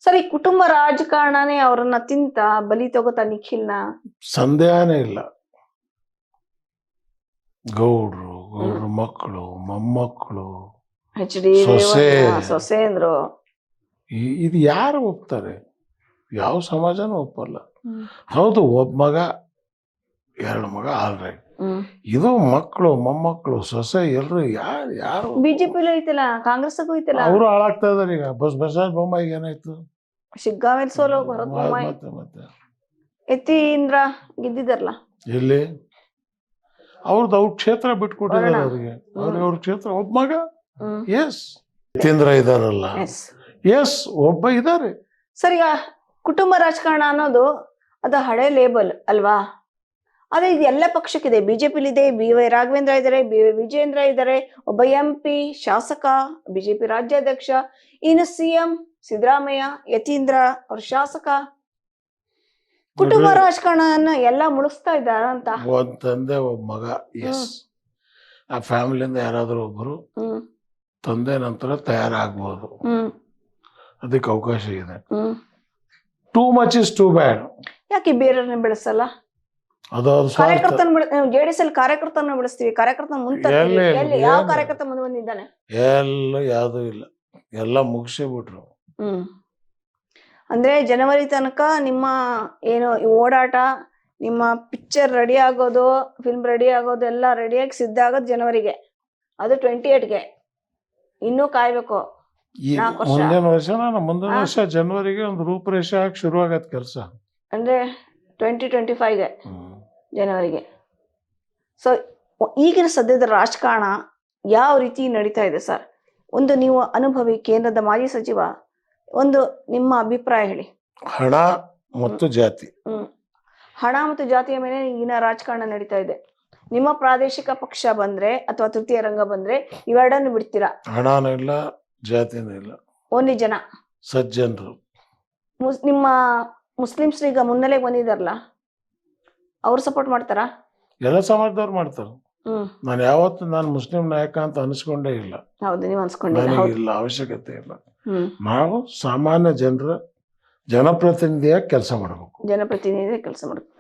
Sir ಈ ಕುಟುಂಬ ರಾಜಕಾರಣನೇ ಅವರನ್ನ ತಿಂತ ಬಲಿ ತಗೋತಾ ನಿಖಿಲ್ನ. ಸಂದೇಹನೇ ಇಲ್ಲ. ಗೌಡ್ರ ಮಕ್ಕಳು, ಮೊಮ್ಮಕ್ಕಳು, ಎಚ್ ಡಿ ಸೊಸೆ. ಸೊಸೆ ಅಂದ್ರು. ಇದು ಯಾರು ಒಪ್ತಾರೆ? ಯಾವ ಸಮಾಜನೂ ಒಪ್ಪಲ್ಲ. ಹೌದು, ಒಬ್ಬ ಮಗ, ಎರಡು ಮಗ ಆಲ್ರೈಟ್. ಇದು ಮಕ್ಕಳು, ಮೊಮ್ಮಕ್ಕಳು, ಸೊಸೆ ಎಲ್ರು ಯಾರು ಬಿಜೆಪಿಲೂ ಐತಲ್ಲ, ಕಾಂಗ್ರೆಸ್ಗೂ ಐತಲ್ಲ. ಅವರು ಹಾಳಾಗ್ತಾ ಇದಾರೆ. ಈಗ ಬಸವರಾಜ ಬೊಮ್ಮಾಯಿಗೆ ಏನಾಯ್ತು? ಶಿಗ್ಗಾವಿಲ್ ಸೋಲು ಭರತ್ ಬೊಮ್ಮಾಯಿ. ಮತ್ತೆ ಯತೀಂದ್ರ ಗೆದ್ದಿದಾರಲ್ಲ. ಎಲ್ಲಿ ಅವ್ರ ಕ್ಷೇತ್ರ ಬಿಟ್ಕೊಟ್ಟಿದ್ದಾರೆ ಅವ್ರಿಗೆ. ಅವ್ರ ಕ್ಷೇತ್ರ ಒಬ್ಬ ಮಗ. ಎಸ್, ಯತೀಂದ್ರ ಇದಾರಲ್ಲ. ಎಸ್, ಒಬ್ಬ ಇದಾರೆ. ಸರ್ ಈಗ ಕುಟುಂಬ ರಾಜಕಾರಣ ಅನ್ನೋದು ಅದು ಹಳೆ ಲೇಬಲ್ ಅಲ್ವಾ? ಆದ್ರೆ ಇದು ಎಲ್ಲ ಪಕ್ಷಕ್ಕಿದೆ. ಬಿಜೆಪಿಲಿದೆ, ಬಿ.ವೈ. ರಾಘವೇಂದ್ರ ಇದ್ದಾರೆ, ಬಿ.ವೈ. ವಿಜೇಂದ್ರ ಇದ್ದಾರೆ, ಒಬ್ಬ MP, ಶಾಸಕ, ಬಿಜೆಪಿ ರಾಜ್ಯಾಧ್ಯಕ್ಷ, ಇನ್ನು CM ಸಿದ್ದರಾಮಯ್ಯ, ಯತೀಂದ್ರ ಅವ್ರ ಶಾಸಕ. ಕುಟುಂಬ ರಾಜಕಾರಣ ಎಲ್ಲ ಮುಳಿಸ್ತಾ ಇದ್ದಾರ ಅಂತ. ಒಂದ್ ತಂದೆ, ಒಬ್ಬ ಮಗ. ಎಸ್, ಆ ಫ್ಯಾಮಿಲಿಯಿಂದ ಯಾರಾದ್ರೂ ಒಬ್ರು ತಂದೆ ನಂತರ ತಯಾರಾಗ್ಬೋದು. ಅದಕ್ಕೆ ಅವಕಾಶ ಇದೆ. Too much is too bad. ಯಾಕೆ ಬೇರೆಯವ್ರನ್ನ ಬೆಳೆಸಲ್ಲ? ಅದು ಕಾರ್ಯಕರ್ತನ JDS ಅಲ್ಲಿ ಕಾರ್ಯಕರ್ತನ ಬೆಳೆಸ್ತೀವಿ, ಕಾರ್ಯಕರ್ತನ ಮುಂದೆ ಯಾವ ಕಾರ್ಯಕರ್ತ ಮುಂದೆ ಬಂದಿದ್ದಾನೆ? ಯಾವ್ದು ಇಲ್ಲ, ಎಲ್ಲ ಮುಗಿಸೇ ಬಿಟ್ರು. ಅಂದ್ರೆ ಜನವರಿ ತನಕ ನಿಮ್ಮ ಏನು ಓಡಾಟ, ನಿಮ್ಮ ಪಿಕ್ಚರ್ ರೆಡಿ ಆಗೋದು, ಫಿಲ್ಮ್ ರೆಡಿ ಆಗೋದು ಎಲ್ಲ ರೆಡಿಯಾಗಿ ಸಿದ್ಧ ಆಗೋದು ಜನವರಿಗೆ. ಅದು 28ಗೆ. ಇನ್ನೂ ಕಾಯ್ಬೇಕು. ಮುಂದಿನ ವರ್ಷ ಜನವರಿಗೆ ಒಂದು ರೂಪರೇಷೆ ಆಗಿ ಶುರು ಆಗತ್ ಕೆಲಸ. ಅಂದ್ರೆ 2025ಗೆ ಜನವರಿಗೆ. ಸೊ ಈಗಿನ ಸದ್ಯದ ರಾಜಕಾರಣ ಯಾವ ರೀತಿ ನಡೀತಾ ಇದೆ ಸರ್? ಒಂದು ನೀವು ಅನುಭವಿ ಕೇಂದ್ರದ ಮಾಜಿ ಸಚಿವ, ಒಂದು ನಿಮ್ಮ ಅಭಿಪ್ರಾಯ ಹೇಳಿ. ಹಣ ಮತ್ತು ಜಾತಿ. ಹಣ ಮತ್ತು ಜಾತಿಯ ಮೇಲೆ ಈಗಿನ ರಾಜಕಾರಣ ನಡೀತಾ ಇದೆ. ನಿಮ್ಮ ಪ್ರಾದೇಶಿಕ ಪಕ್ಷ ಬಂದ್ರೆ ಅಥವಾ ತೃತೀಯ ರಂಗ ಬಂದ್ರೆ ಇವೆರಡನ್ನು ಬಿಡ್ತೀರಾ? ಹಣನೂ ಇಲ್ಲ, ಜಾತಿನೂ ಇಲ್ಲ, ಓನ್ಲಿ ಜನ, ಸಜ್ಜನರು. ನಿಮ್ಮ ಮುಸ್ಲಿಮ್ಸ್ ಈಗ ಮುನ್ನೆಲೆಗೆ ಬಂದಿದಾರಲ್ಲ, ಅವ್ರು ಸಪೋರ್ಟ್ ಮಾಡ್ತಾರಾ? ಎಲ್ಲ ಸಮಾಜದವ್ರು ಮಾಡ್ತಾರೆ. ನಾನು ಯಾವತ್ತು ನಾನು ಮುಸ್ಲಿಂ ನಾಯಕ ಅಂತ ಅನಿಸ್ಕೊಂಡೇ ಇಲ್ಲ. ಹೌದು, ನೀವು ಅನ್ಸ್ಕೊಂಡಿಲ್ಲ. ಇಲ್ಲ, ಅವಶ್ಯಕತೆ ಇಲ್ಲ. ನಾವು ಸಾಮಾನ್ಯ ಜನರ ಜನಪ್ರತಿನಿಧಿಯಾಗಿ ಕೆಲಸ ಮಾಡಬೇಕು. ಜನಪ್ರತಿನಿಧಿ ಕೆಲಸ ಮಾಡಬೇಕು.